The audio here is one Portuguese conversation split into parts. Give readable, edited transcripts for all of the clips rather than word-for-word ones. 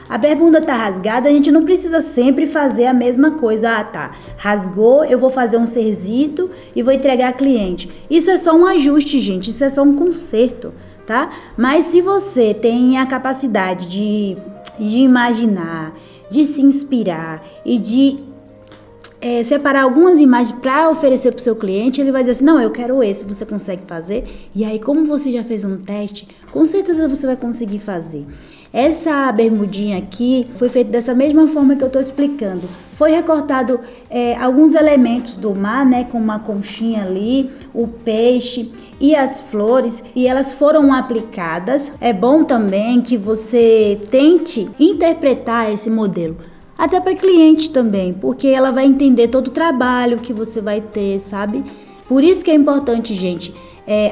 A bermuda tá rasgada, a gente não precisa sempre fazer a mesma coisa. Ah, tá, rasgou, eu vou fazer um cerzito e vou entregar a cliente. Isso é só um ajuste, gente, isso é só um conserto, tá? Mas se você tem a capacidade de imaginar, de se inspirar e de separar algumas imagens para oferecer para o seu cliente, ele vai dizer assim, não, eu quero esse, você consegue fazer? E aí, como você já fez um teste, com certeza você vai conseguir fazer. Essa bermudinha aqui foi feita dessa mesma forma que eu estou explicando. Foi recortado alguns elementos do mar, né, como uma conchinha ali, o peixe e as flores, e elas foram aplicadas. É bom também que você tente interpretar esse modelo, até para cliente também, porque ela vai entender todo o trabalho que você vai ter, sabe? Por isso que é importante, gente,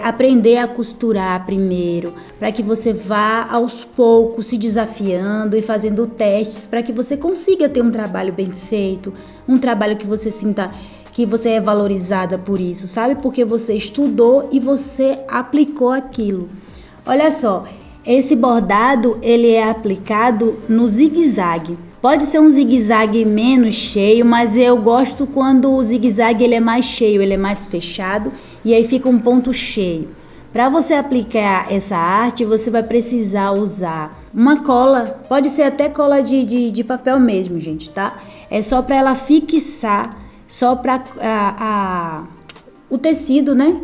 aprender a costurar primeiro, para que você vá aos poucos se desafiando e fazendo testes, para que você consiga ter um trabalho bem feito, um trabalho que você sinta que você é valorizada por isso, sabe? Porque você estudou e você aplicou aquilo. Olha só, esse bordado, ele é aplicado no zigue-zague. Pode ser um zigue-zague menos cheio, mas eu gosto quando o zigue-zague ele é mais cheio, ele é mais fechado e aí fica um ponto cheio. Para você aplicar essa arte, você vai precisar usar uma cola, pode ser até cola de papel mesmo, gente, tá? É só para ela fixar, só para o tecido, né?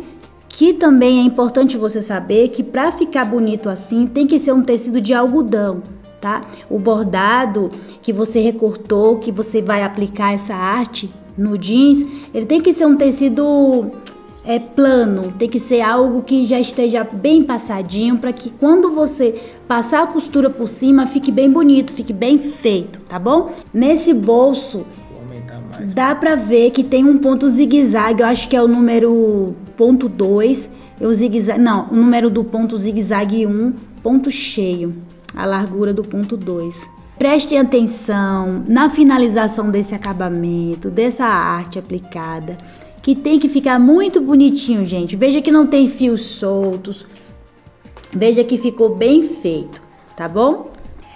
Que também é importante você saber que para ficar bonito assim, tem que ser um tecido de algodão, tá? O bordado que você recortou, que você vai aplicar essa arte no jeans, ele tem que ser um tecido plano, tem que ser algo que já esteja bem passadinho, para que quando você passar a costura por cima, fique bem bonito, fique bem feito, tá bom? Nesse bolso, dá pra ver que tem um ponto zigue-zague, eu acho que é o número ponto 2, o número do ponto zigue-zague 1, ponto cheio, a largura do ponto 2. Prestem atenção na finalização desse acabamento, dessa arte aplicada, que tem que ficar muito bonitinho, gente. Veja que não tem fios soltos, veja que ficou bem feito, tá bom?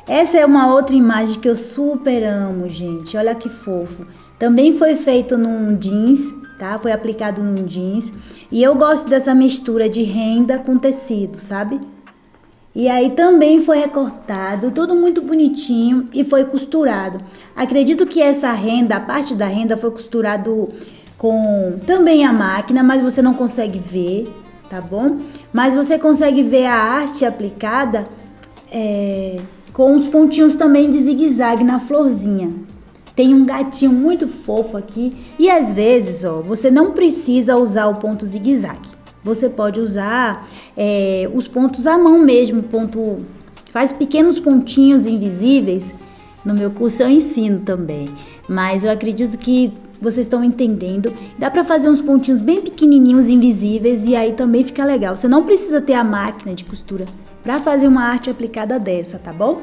Essa é uma outra imagem que eu super amo, gente, olha que fofo. Também foi feito num jeans, tá? Foi aplicado num jeans. E eu gosto dessa mistura de renda com tecido, sabe? E aí também foi recortado, tudo muito bonitinho e foi costurado. Acredito que essa renda, a parte da renda foi costurado com também a máquina, mas você não consegue ver, tá bom? Mas você consegue ver a arte aplicada com os pontinhos também de zigue-zague na florzinha. Tem um gatinho muito fofo aqui e às vezes, você não precisa usar o ponto zigue-zague. Você pode usar os pontos à mão mesmo, faz pequenos pontinhos invisíveis. No meu curso eu ensino também, mas eu acredito que vocês estão entendendo. Dá para fazer uns pontinhos bem pequenininhos, invisíveis, e aí também fica legal. Você não precisa ter a máquina de costura para fazer uma arte aplicada dessa, tá bom?